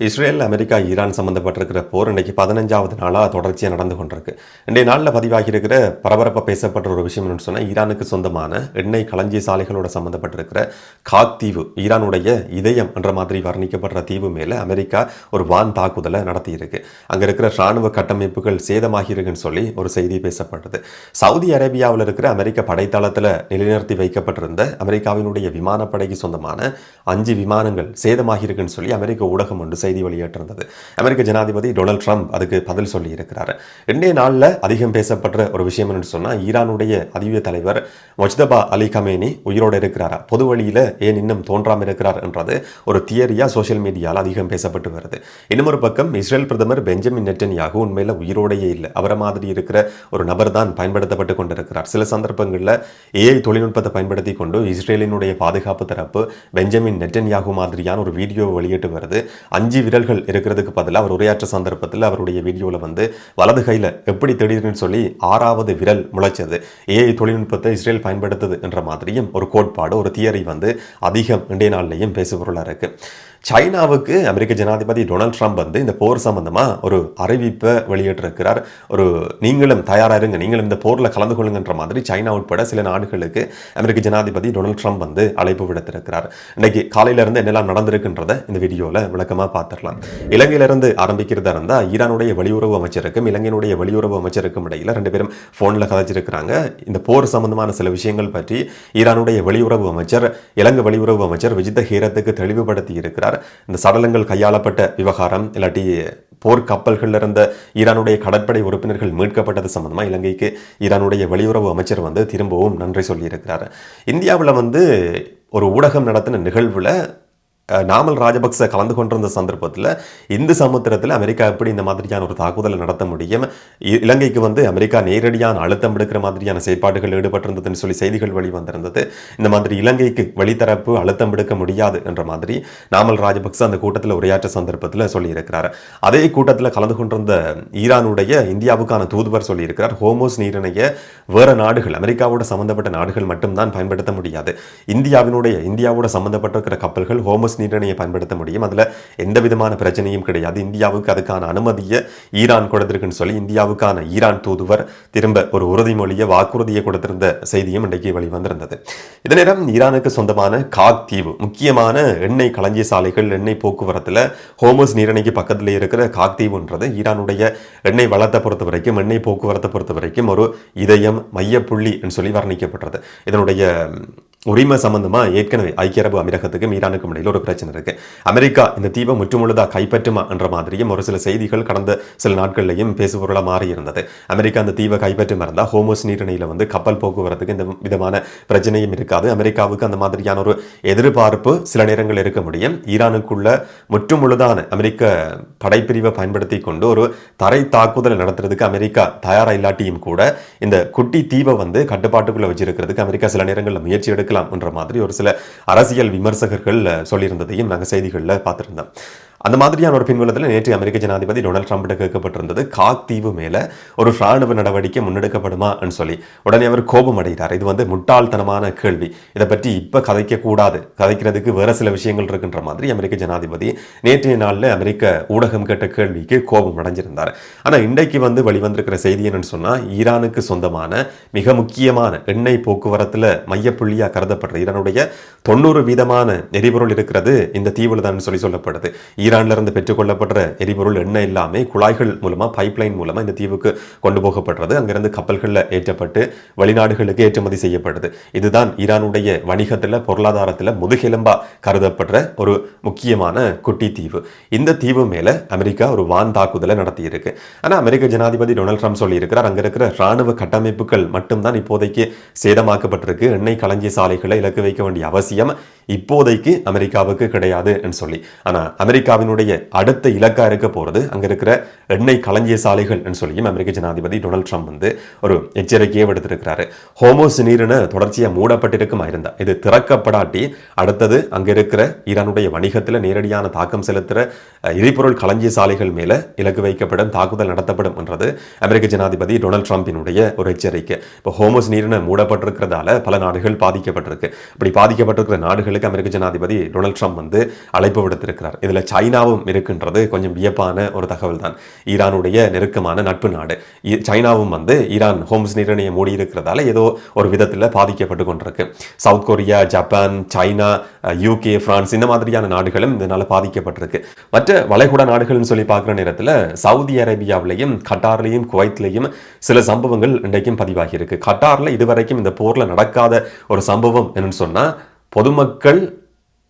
Israel, America, Iran சம்பந்தப்பட்டிருக்கிற போர் இன்றைக்கு 15வது நாளாக தொடர்ச்சியாக நடந்து கொண்டிருக்கு. இன்றைய நாளில் பதிவாகி இருக்கிற பரபரப்பாக பேசப்பட்ட ஒரு விஷயம் என்னன்னு சொன்னால், ஈரானுக்கு சொந்தமான எண்ணெய் களஞ்சிய சாலைகளோட சம்பந்தப்பட்டிருக்கிற காக் தீவு, ஈரானுடைய இதயம் என்ற மாதிரி வர்ணிக்கப்படுற தீவு மேலே அமெரிக்கா ஒரு வான் தாக்குதலை நடத்தியிருக்கு. அங்கே இருக்கிற இராணுவ கட்டமைப்புகள் சேதமாகிருக்குன்னு சொல்லி ஒரு செய்தி பேசப்பட்டது. சவுதி அரேபியாவில் இருக்கிற அமெரிக்க படைத்தளத்தில் நிலைநிறுத்தி வைக்கப்பட்டிருந்த அமெரிக்காவினுடைய விமானப்படைக்கு சொந்தமான 5 விமானங்கள் சேதமாகிருக்குன்னு சொல்லி அமெரிக்க ஊடகம் ஒன்று செய்தி வெளியிட்டிருந்தது. அமெரிக்க ஜனாதிபதி டொனால்ட் ட்ரம்ப் அதுக்கு பதில் சொல்லி இருக்கிறார். இன்றைய நாளில் அதிகம் பேசப்பட்ட ஒரு விஷயம் என்று சொன்னால், ஈரானுடைய அதிவிய தலைவர் மொஜ்தபா அலி கமேனி உயிரோடு இருக்கிறாரா, பொது வழியில் ஏன் இன்னும் தோன்றாமல் இருக்கிறார் என்றது ஒரு தியரியா சோசியல் மீடியாவில் அதிகம் பேசப்பட்டு வருது. இன்னொரு பக்கம் இஸ்ரேல் பிரதமர் பெஞ்சமின் நெட்டன்யாகு உண்மையில் உயிரோடையே இல்லை, அவரை மாதிரி இருக்கிற ஒரு நபர் தான் பயன்படுத்தப்பட்டு கொண்டிருக்கிறார். சில சந்தர்ப்பங்களில் ஏஐ தொழில்நுட்பத்தை பயன்படுத்தி கொண்டு இஸ்ரேலினுடைய பாதுகாப்பு தரப்பு பெஞ்சமின் நெட்டன்யாகு மாதிரியான ஒரு வீடியோ வெளியிட்டு வருது. 5 விரல்கள் இருக்கிறதுக்கு பதிலாக அவர் உரையாற்ற சந்தர்ப்பத்தில் அவருடைய வீடியோவில் வலது கையில் எப்படி திடீர்னு சொல்லி 6வது விரல் முளைச்சது, ஏஐ தொழில்நுட்பத்தை இஸ்ரேல் பயன்படுத்துது என்ற மாதிரியும் ஒரு கோட்பாடு, ஒரு தியரி அதிகம் இன்றைய நாள்லையும் பேசுபொருளாக இருக்கு. சைனாவுக்கு அமெரிக்க ஜனாதிபதி டொனால்ட் ட்ரம்ப் இந்த போர் சம்பந்தமாக ஒரு அறிவிப்பை வெளியிட்டிருக்கிறார். நீங்களும் தயாராக இருங்க, நீங்களும் இந்த போரில் கலந்து கொள்ளுங்கன்ற மாதிரி சைனா உட்பட சில நாடுகளுக்கு அமெரிக்க ஜனாதிபதி டொனால்ட் ட்ரம்ப் அழைப்பு விடுத்திருக்கிறார். இன்னைக்கு காலையிலிருந்து என்னெல்லாம் நடந்திருக்குன்றதை இந்த வீடியோவில் விளக்கமாக பார்த்துடலாம். இலங்கையிலிருந்து ஆரம்பிக்கிறதா இருந்தால், ஈரானுடைய வெளியுறவு அமைச்சருக்கும் இலங்கையினுடைய வெளியுறவு அமைச்சருக்கும் இடையில் 2 பேரும் ஃபோனில் கதைச்சிருக்கிறாங்க. இந்த போர் சம்பந்தமான சில விஷயங்கள் பற்றி ஈரானுடைய வெளியுறவு அமைச்சர் இலங்கை வெளியுறவு அமைச்சர் விஜித ஹீரத்துக்கு தெளிவுபடுத்தி இருக்கிறார். இந்த சடலங்கள் கையாளப்பட்ட விவகாரம், இல்லாட்டி போர் கப்பல்கள் இருந்த ஈரானுடைய கடற்படை உறுப்பினர்கள் மீட்கப்பட்டது சம்பந்தமா இலங்கைக்கு ஈரானுடைய வெளியுறவு அமைச்சர் திரும்பவும் நன்றி சொல்லியிருக்கிறார். இந்தியாவில் ஒரு ஊடகம் நடத்தின நிகழ்வுல நாமல் ராஜபக்ச கலந்து கொண்டிருந்த சந்தர்ப்பத்தில் இந்து சமுத்திரத்தில் அமெரிக்கா எப்படி இந்த மாதிரியான ஒரு தாக்குதலை நடத்த முடியும், இலங்கைக்கு அமெரிக்கா நேரடியான அழுத்தம் எடுக்கிற மாதிரியான செயற்பாடுகள் ஈடுபட்டிருந்ததுன்னு சொல்லி செய்திகள் வெளிவந்திருந்தது. இந்த மாதிரி இலங்கைக்கு வெளித்தரப்பு அழுத்தம் எடுக்க முடியாது என்ற மாதிரி நாமல் ராஜபக்ச அந்த கூட்டத்தில் உரையாற்ற சந்தர்ப்பத்தில் சொல்லியிருக்கிறார். அதே கூட்டத்தில் கலந்து கொண்டிருந்த ஈரானுடைய இந்தியாவுக்கான தூதுவர் சொல்லியிருக்கிறார், ஹோமோஸ் நீரிணையை வேற நாடுகள், அமெரிக்காவோட சம்பந்தப்பட்ட நாடுகள் மட்டும்தான் பயன்படுத்த முடியாது, இந்தியாவோட சம்பந்தப்பட்டிருக்கிற கப்பல்கள் ஹோமோஸ் நீரிணையை பயன்படுத்த முடியும், அதுல எந்த விதமான பிரச்சனையும் கிடையாது, இந்தியாவுக்கு அதுக்கான அனுமதியை ஈரான் கொடுத்திருக்குன்னு சொல்லி இந்தியாவுக்கான ஈரான் தூதுவர் திரும்ப ஒரு உறுதிமொழியை, வாக்குறுதியை கொடுத்திருந்த செய்தியும் இன்றைக்கு வெளிவந்திருந்தது. இதே நேரம் ஈரானுக்கு சொந்தமான காக் தீவு, முக்கியமான எண்ணெய் களஞ்சிய சாலைகள், எண்ணெய் போக்குவரத்துல ஹோமோஸ் நீரிணைக்கு பக்கத்தில் இருக்கிற காக் தீவுன்றது ஈரானுடைய எண்ணெய் வளத்தை பொறுத்த வரைக்கும், எண்ணெய் போக்குவரத்தை பொறுத்த வரைக்கும் ஒரு இதயம், மையப்புள்ளி என்று சொல்லி வர்ணிக்கப்பட்டது. இதனுடைய உரிமை சம்பந்தமா ஏற்கனவே ஐக்கிய அரபு அமீரகத்துக்கும் ஈரானுக்கும் இடையில் ஒரு பிரச்சனை இருக்கு. அமெரிக்கா இந்த தீவை முற்றுமுழுதாக கைப்பற்றுமா என்ற மாதிரியும் ஒரு சில செய்திகள் கடந்த சில நாட்கள்லையும் பேசுபொருளாக மாறி இருந்தது. அமெரிக்கா அந்த தீவை கைப்பற்றும் இருந்தால் ஹோமோஸ் நீரிணையில் கப்பல் போக்குவரத்துக்கு இந்த விதமான பிரச்சனையும் இருக்காது. அமெரிக்காவுக்கு அந்த மாதிரியான ஒரு எதிர்பார்ப்பு சில நேரங்கள் இருக்க முடியும். ஈரானுக்குள்ள முற்றுமுழுதான அமெரிக்க படைப்பிரிவை பயன்படுத்தி கொண்டு ஒரு தரை தாக்குதல் நடத்துறதுக்கு அமெரிக்கா தயாரா இல்லாட்டியும் கூட இந்த குட்டி தீவை கட்டுப்பாட்டுக்குள்ள வச்சிருக்கிறதுக்கு அமெரிக்கா சில நேரங்களில் முயற்சி எடுக்க என்ற மாதிரி ஒரு சில அரசியல் விமர்சகர்கள் சொல்லியிருந்ததையும் நாங்கள் செய்திகளில் பார்த்திருந்தோம். அந்த மாதிரியான ஒரு பின்வலத்தில் நேற்று அமெரிக்க ஜனாதிபதி டொனால்ட் ட்ரம்ப் கேட்கப்பட்டிருந்தது, காக் தீவு மேல ஒரு ராணுவ நடவடிக்கை முன்னெடுக்கப்படுமா சொல்லி. உடனே அவர் கோபம் அடைகிறார். இது முட்டாள்தனமான கேள்வி, இதை பற்றி இப்ப கதைக்க கூடாது, கதைக்கிறதுக்கு வேற சில விஷயங்கள் இருக்கின்ற மாதிரி அமெரிக்க ஜனாதிபதி நேற்றைய நாளில் அமெரிக்க ஊடகம் கேட்ட கேள்விக்கு கோபம் அடைஞ்சிருந்தார். ஆனா இன்றைக்கு வெளிவந்திருக்கிற செய்தி என்னன்னு சொன்னா, ஈரானுக்கு சொந்தமான மிக முக்கியமான எண்ணெய் போக்குவரத்துல மையப்புள்ளியா கருதப்படுற ஈரானுடைய 90% எரிபொருள் இருக்கிறது இந்த தீவுல தான் சொல்லப்படுது. ஈரான்ல இருந்து பெற்றுக்கொள்ளப்படுற எரிபொருள் எண்ணெய் எல்லாமே குழாய்கள் மூலமா, பைப்லைன் மூலமா இந்த தீவுக்கு கொண்டு போகப்படுறது. அங்கிருந்து கப்பல்களில் ஏற்றப்பட்டு வெளிநாடுகளுக்கு ஏற்றுமதி செய்யப்படுது. இதுதான் ஈரானுடைய வணிகத்தில், பொருளாதாரத்தில் முதுகெலும்பா கருதப்படுற ஒரு முக்கியமான குட்டி தீவு. இந்த தீவு மேல அமெரிக்கா ஒரு வான் தாக்குதலை நடத்தி இருக்கு. ஆனா அமெரிக்க ஜனாதிபதி டொனால்ட் ட்ரம்ப் சொல்லி இருக்கிறார், அங்க இருக்கிற ராணுவ கட்டமைப்புகள் மட்டும்தான் இப்போதைக்கு சேதமாக்கப்பட்டிருக்கு, எண்ணெய் களஞ்சிய சாலைகளை இலக்கு வைக்க வேண்டிய அவசியம் இப்போதைக்கு அமெரிக்காவுக்கு கிடையாது சொல்லி. ஆனா அமெரிக்காவினுடைய அடுத்த இலக்கா இருக்க போறது அங்க இருக்கிற எண்ணெய் களஞ்சிய சாலைகள் சொல்லியும் அமெரிக்க ஜனாதிபதி டொனால்ட் ட்ரம்ப் ஒரு எச்சரிக்கையை விடுத்திருக்கிறாரு. ஹோமோஸ் நீரிணை தொடர்ச்சியா மூடப்பட்டிருக்குமா இருந்தா இது திறக்கப்படாட்டி அடுத்தது அங்க இருக்கிற ஈரானுடைய வணிகத்துல நேரடியான தாக்கம் செலுத்துற எரிபொருள் களஞ்சிய சாலைகள் மேல இலக்கு வைக்கப்படும், தாக்குதல் நடத்தப்படும் என்றது அமெரிக்க ஜனாதிபதி டொனால்ட் ட்ரம்பினுடைய ஒரு எச்சரிக்கை. இப்போ ஹோமோஸ் நீரிணை மூடப்பட்டிருக்கிறதால பல நாடுகள் பாதிக்கப்பட்டிருக்கு. இப்படி பாதிக்கப்பட்டிருக்கிற நாடுகளுக்கு அமெரிக்க ஜனாதிபதி டொனால்ட் ட்ரம்ப் அழைப்பு விடுத்திருக்கிறார். இதுல சைனா சைனாவும் இருக்கின்றது கொஞ்சம் வியப்பான ஒரு தகவல் தான். ஈரானுடைய நெருக்கமான நட்பு நாடு. சைனாவும் வந்து ஈரான் ஹோம்ஸ் நீரிணையை மூடி இருக்கிறதால ஏதோ ஒரு விதத்தில் பாதிக்கப்பட்டு கொண்டிருக்கு. South Korea, Japan, China, UK, France இந்த மாதிரியான நாடுகளும் இதனால பாதிக்கப்பட்டிருக்கு. மற்ற வளைகுடா நாடுகள்னு சொல்லி பார்க்குற நேரத்தில் சவுதி அரேபியாவிலையும் கட்டார்லையும் குவைத்லையும் சில சம்பவங்கள் இன்றைக்கும் பதிவாகி இருக்கு. கட்டார்ல இதுவரைக்கும் இந்த போர்ல நடக்காத ஒரு சம்பவம் என்னன்னு சொன்னா, பொதுமக்கள்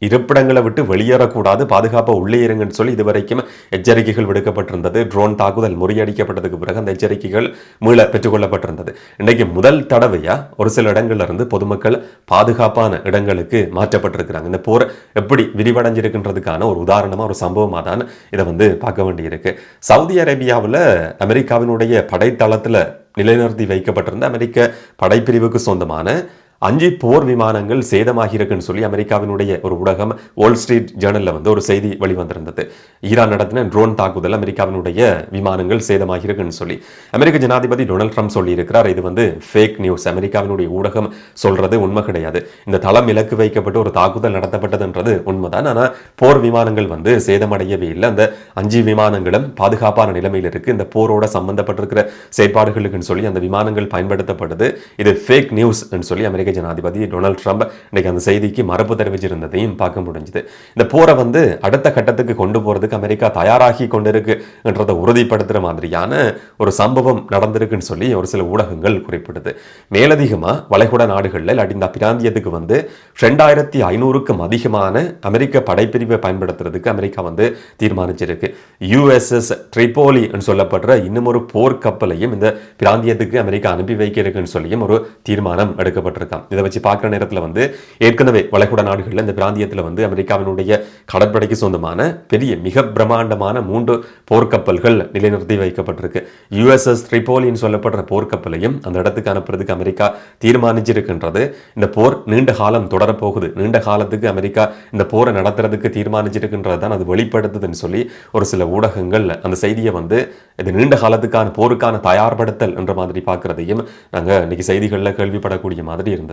இருப்பிடங்களை விட்டு வெளியேறக்கூடாது, பாதுகாப்பாக உள்ளே இருங்கன்னு சொல்லி இதுவரைக்கும் எச்சரிக்கைகள் விடுக்கப்பட்டிருந்தது. ட்ரோன் தாக்குதல் முறியடிக்கப்பட்டதுக்கு பிறகு அந்த எச்சரிக்கைகள் மீள பெற்றுக்கொள்ளப்பட்டிருந்தது. இன்றைக்கு முதல் தடவையா ஒரு சில இடங்கள்ல இருந்து பொதுமக்கள் பாதுகாப்பான இடங்களுக்கு மாற்றப்பட்டிருக்கிறாங்க. இந்த போர் எப்படி விரிவடைஞ்சிருக்கின்றதுக்கான ஒரு உதாரணமா, ஒரு சம்பவமாக தான் இதை வந்து பார்க்க வேண்டியிருக்கு. சவுதி அரேபியாவில் அமெரிக்காவினுடைய படைத்தளத்தில் நிலைநிறுத்தி வைக்கப்பட்டிருந்த அமெரிக்க படைப்பிரிவுக்கு சொந்தமான 5 போர் விமானங்கள் சேதமாகி இருக்குன்னு சொல்லி அமெரிக்காவினுடைய ஒரு ஊடகம் வால் ஸ்ட்ரீட் ஜேர்னல்ல வந்து ஒரு செய்தி வெளிவந்திருந்தது. ஈரான் நடத்தின ட்ரோன் தாக்குதல் அமெரிக்காவினுடைய விமானங்கள் சேதமாகி இருக்குன்னு சொல்லி அமெரிக்க ஜனாதிபதி டொனால்ட் ட்ரம்ப் சொல்லி இருக்கிறார். இது வந்து ஃபேக் நியூஸ், அமெரிக்காவினுடைய ஊடகம் சொல்றது உண்மை கிடையாது. இந்த தளம் இலக்கு வைக்கப்பட்டு ஒரு தாக்குதல் நடத்தப்பட்டதுன்றது உண்மைதான். ஆனால் போர் விமானங்கள் வந்து சேதமடையவே இல்லை. அந்த 5 விமானங்களும் பாதுகாப்பான நிலைமையில் இருக்கு. இந்த போரோட சம்பந்தப்பட்டிருக்கிற செயற்பாடுகளுக்குன்னு சொல்லி அந்த விமானங்கள் பயன்படுத்தப்படுது. இது ஃபேக் நியூஸ் சொல்லி அமெரிக்க ஜனாதிபதி டொனால்ட் ட்ரம்ப் இன்னைக்கு அந்த செய்திக்கு மறுப்பு தெரிவிச்சிருந்ததையும் பார்க்க முடிஞ்சது. இந்த போரை வந்து அடுத்த கட்டத்துக்கு கொண்டு போறதுக்கு அமெரிக்கா தயாராகி கொண்டிருக்குன்றதை உறுதிப்படுத்துற மாதிரியான ஒரு சம்பவம் நடந்திருக்குன்னு சொல்லி ஒரு சில ஊடகங்கள் குறிப்பிடுது. மேலதிகமா வளைகுடா நாடுகளில் இல்லாட்டி இந்த பிராந்தியத்துக்கு வந்து 2500க்கும் அதிகமான அமெரிக்க படைப்பிரிவை பயன்படுத்துறதுக்கு அமெரிக்கா வந்து தீர்மானிச்சிருக்கு. USS ட்ரிபோலி சொல்லப்படுற இன்னும் ஒரு போர் கப்பலையும் இந்த பிராந்தியத்துக்கு அமெரிக்கா அனுப்பி வைக்க இருக்குன்னு சொல்லியும் ஒரு தீர்மானம் எடுக்கப்பட்டிருக்காங்க. இதை வச்சு பார்க்குற நேரத்தில் வந்து ஏற்கனவே வளைகுடா நாடுகளில் இந்த பிராந்தியத்தில் வந்து அமெரிக்காவினுடைய கடற்படைக்கு சொந்தமான பெரிய மிக பிரம்மாண்டமான 3 போர்க்கப்பல்கள் நிலைநிறுத்தி வைக்கப்பட்டிருக்கு. USS ட்ரிபோலின்னு சொல்லப்படுற போர்க்கப்பலையும் அந்த இடத்துக்கு அனுப்புறதுக்கு அமெரிக்கா தீர்மானிச்சிருக்கின்றது. இந்த போர் நீண்ட காலம் தொடரப்போகுது, நீண்ட காலத்துக்கு அமெரிக்கா இந்த போரை நடத்துறதுக்கு தீர்மானிச்சிருக்கின்றது தான் அது வெளிப்படுத்துதுன்னு சொல்லி ஒரு சில ஊடகங்கள் அந்த செய்தியை வந்து இது நீண்ட காலத்துக்கான போருக்கான தயார்படுத்தல் என்ற மாதிரி பார்க்கறதையும் நாங்கள் இன்னைக்கு செய்திகளில் கேள்விப்படக்கூடிய மாதிரி இருந்தது.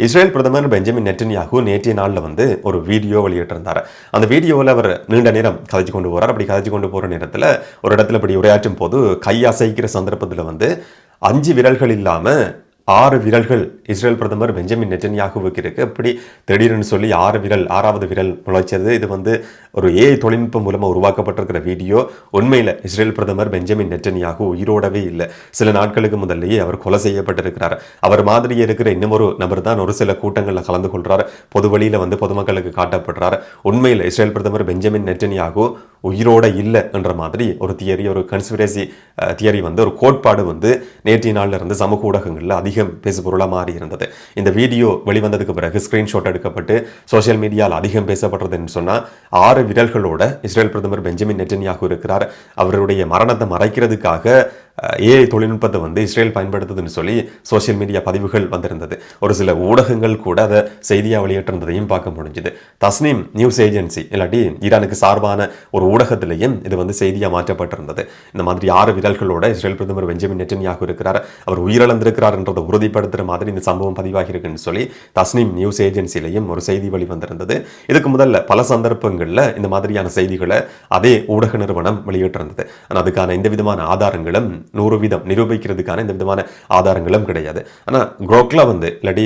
இஸ்ரேல் பிரதமர் பெஞ்சமின் நெட்டன்யாகு நேற்றைய நாளில் வந்து ஒரு வீடியோ வெளியிட்டிருந்தார். அந்த வீடியோவில் அவர் நீண்ட நேரம் கதைச்சு கொண்டு போறார். அப்படி கதைச்சு கொண்டு போற நேரத்தில் ஒரு இடத்துல இப்படி உரையாற்றும் போது கை அசைக்கிற சந்தர்ப்பத்தில் வந்து 5 விரல்கள் இல்லாம 6 விரல்கள் இஸ்ரேல் பிரதமர் பெஞ்சமின் நெட்டன்யாகுவுக்கு இருக்கு. அப்படி திடீர்னு சொல்லி 6வது விரல் முளைச்சது. இது வந்து ஒரு AI தொழில்நுட்பம் மூலமா உருவாக்கப்பட்டிருக்கிற வீடியோ. உண்மையில் இஸ்ரேல் பிரதமர் பெஞ்சமின் நெட்டன்யாகு உயிரோடவே இல்லை. சில நாட்களுக்கு முதல்லையே அவர் கொலை செய்யப்பட்டிருக்கிறார். அவர் மாதிரி இருக்கிற இன்னும் ஒரு நபர் தான் ஒரு சில கூட்டங்களில் கலந்து கொள்றார், பொது வழியில் வந்து பொதுமக்களுக்கு காட்டப்படுறார். உண்மையில் இஸ்ரேல் பிரதமர் பெஞ்சமின் நெட்டன்யாகு உயிரோட இல்லை என்ற மாதிரி ஒரு தியரி, ஒரு கன்ஸ்பிரசி தியரி வந்து ஒரு கோட்பாடு வந்து நேற்றைய நாளில் இருந்து சமூக ஊடகங்களில் அதிகம் பேசுபொருளாக மாறி இருந்தது. இந்த வீடியோ வெளிவந்ததுக்கு பிறகு ஸ்கிரீன்ஷாட் எடுக்கப்பட்டு சோசியல் மீடியாவில் அதிகம் பேசப்படுறதுன்னு சொன்னால் 6 விரல்களோட இஸ்ரேல் பிரதமர் பெஞ்சமின் நெட்டன்யாகு இருக்கிறார். அவருடைய மரணத்தை மறைக்கிறதுக்காக AI தொழில்நுட்பத்தை வந்து இஸ்ரேல் பயன்படுத்துதுன்னு சொல்லி சோசியல் மீடியா பதிவுகள் வந்திருந்தது. ஒரு சில ஊடகங்கள் கூட அதை செய்தியாக வெளியிட்டிருந்ததையும் பார்க்க முடிஞ்சுது. தஸ்னீம் நியூஸ் ஏஜென்சி இல்லாட்டி ஈரானுக்கு சார்பான ஒரு ஊடகத்திலையும் இது வந்து செய்தியாக மாற்றப்பட்டிருந்தது. இந்த மாதிரி 6 விரல்களோட இஸ்ரேல் பிரதமர் பெஞ்சமின் நெட்டன்யாகு இருக்கிறார், அவர் உயிரிழந்திருக்கிறார் என்றதை உறுதிப்படுத்துகிற மாதிரி இந்த சம்பவம் பதிவாகி இருக்குன்னு சொல்லி தஸ்னீம் நியூஸ் ஏஜென்சிலையும் ஒரு செய்தி வெளிவந்திருந்தது. இதுக்கு முதல்ல பல சந்தர்ப்பங்களில் இந்த மாதிரியான செய்திகளை அதே ஊடக நிறுவனம் வெளியிட்டிருந்தது. ஆனால் அதுக்கான எந்த விதமான ஆதாரங்களும் 100% நிரூபிக்கிறதுக்கான எந்த விதமான ஆதாரங்களும் கிடையாது. ஆனால் குரோக்ல வந்து இல்லாட்டி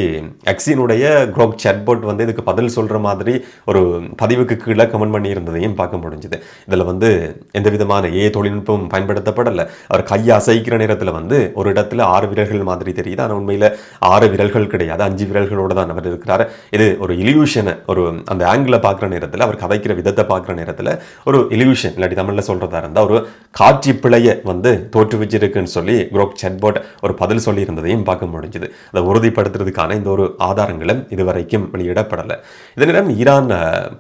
எக்ஸினுடைய குரோக் சாட்பாட் வந்து இதுக்கு பதில் சொல்ற மாதிரி ஒரு பதிவுக்கு கீழே கமெண்ட் பண்ணி இருந்ததையும் பார்க்க முடிஞ்சது. இதில் வந்து எந்த விதமான AI தொழில்நுட்பம் பயன்படுத்தப்படலை. அவர் கையை அசைக்கிற நேரத்தில் வந்து ஒரு இடத்துல 6 விரல்கள் மாதிரி தெரியுது. ஆனால் உண்மையில் 6 விரல்கள் கிடையாது, 5 விரல்களோட தான் அவர் இருக்கிறார். இது ஒரு இல்யூஷனை, ஒரு அந்த ஆங்கிளை பார்க்குற நேரத்தில், அவர் கதைக்கிற விதத்தை பார்க்குற நேரத்தில் ஒரு இல்யூஷன் இல்லாட்டி தமிழில் சொல்றதா இருந்தால் ஒரு காட்சி பிழையை வந்து தோற்றுவிச்சு இருக்குன்னு சொல்லி குரோக் சாட்பாட் ஒரு பதில் சொல்லி இருந்ததையும் பார்க்க முடிஞ்சது. அதை உறுதிப்படுத்துறதுக்கான இந்த ஒரு ஆதாரங்களும் இதுவரைக்கும் வெளியிடப்படலை. இதனிடம் ஈரான்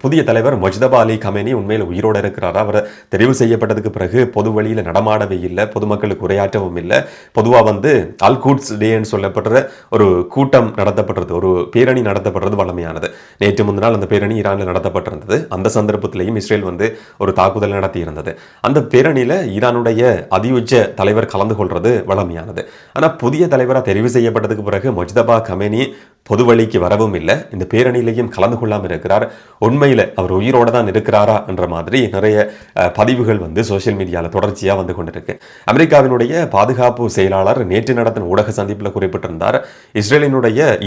புதிய தலைவர் மொஜ்தபா அலி கமேனி உண்மையில் உயிரோடு இருக்கிறாரா? அவர் தெரிவு செய்யப்பட்டதுக்கு பிறகு பொது வழியில் நடமாடவே இல்லை, பொதுமக்களுக்கு உரையாற்றவும் இல்லை. பொதுவாக வந்து அல் குட்ஸ் டேன்னு சொல்லப்படுற ஒரு கூட்டம் நடத்தப்படுறது, ஒரு பேரணி நடத்தப்படுறது வழமையானது. நேற்று முந்தினால் அந்த பேரணி ஈரானில் நடத்தப்பட்டிருந்தது. அந்த சந்தர்ப்பத்திலையும் இஸ்ரேல் வந்து ஒரு தாக்குதல் நடத்தி இருந்தது. அந்த பேரணியில் ஈரானுடைய அதியுச்ச தலைவர் தலைவர் கலந்து கொள்வது வழமையானது. ஆனால் புதிய தலைவராக தெரிவு செய்யப்பட்டதுக்கு பிறகு முஜ்தபா கமேனி பொது வழிக்கு வரவும் இல்லை, இந்த பேரணியிலையும் கலந்து கொள்ளாமல் இருக்கிறார். உண்மையில் அவர் உயிரோடு தான் இருக்கிறாரா என்ற மாதிரி நிறைய பதிவுகள் சோசியல் மீடியாவில் தொடர்ச்சியாக வந்து கொண்டிருக்கு. அமெரிக்காவினுடைய பாதுகாப்பு செயலாளர் நேற்று நடத்தின ஊடக சந்திப்பில் குறிப்பிட்டிருந்தார்,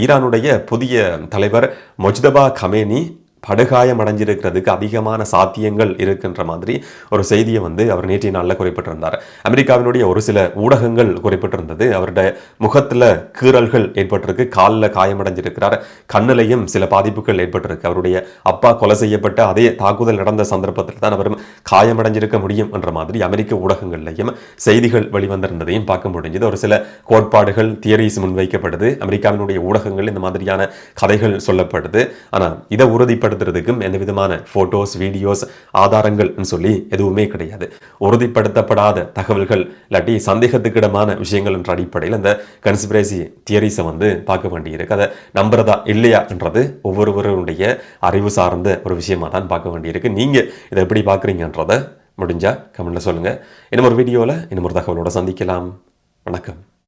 ஈரானுடைய புதிய தலைவர் முஜ்தபா கமேனி படுகாயம் அடைஞ்சிருக்கிறதுக்கு அதிகமான சாத்தியங்கள் இருக்கின்ற மாதிரி ஒரு செய்தியை அவர் நேற்றைய நாளில் குறிப்பிட்டிருந்தார். அமெரிக்காவினுடைய ஒரு சில ஊடகங்கள் குறிப்பிட்டிருந்தது, அவருடைய முகத்தில் கீறல்கள் ஏற்பட்டிருக்கு, காலில் காயமடைஞ்சிருக்கிறார், கண்ணிலையும் சில பாதிப்புகள் ஏற்பட்டிருக்கு. அவருடைய அப்பா கொலை செய்யப்பட்ட அதே தாக்குதல் நடந்த சந்தர்ப்பத்தில் தான் அவரும் காயமடைஞ்சிருக்க முடியும் என்ற மாதிரி அமெரிக்க ஊடகங்கள்லையும் செய்திகள் வெளிவந்திருந்ததையும் பார்க்க முடிஞ்சது. ஒரு சில கோட்பாடுகள், தியரிஸ் முன்வைக்கப்படுது, அமெரிக்காவினுடைய ஊடகங்கள் இந்த மாதிரியான கதைகள் சொல்லப்படுது. ஆனால் இதை உறுதிப்படுத்த எந்த விதமான போட்டோஸ், வீடியோஸ், ஆதாரங்கள் சொல்லி எதுவுமே கிடையாது. உறுதிப்படுத்தப்படாத தகவல்கள் இல்லாட்டி சந்தேகத்துக்கிடமான விஷயங்கள் என்ற அடிப்படையில் அந்த கன்ஸ்பிரசி தியரிஸை பார்க்க வேண்டியிருக்கு. அதை நம்புறதா இல்லையா என்றது ஒவ்வொருவருடைய அறிவு சார்ந்த ஒரு விஷயமா தான் பார்க்க வேண்டியிருக்கு. நீங்க இதை எப்படி பார்க்குறீங்கன்றதை முடிஞ்சா கமெண்ட்ல சொல்லுங்க. இன்னும் ஒரு வீடியோவில் இன்னும் ஒரு தகவலோட சந்திக்கலாம். வணக்கம்.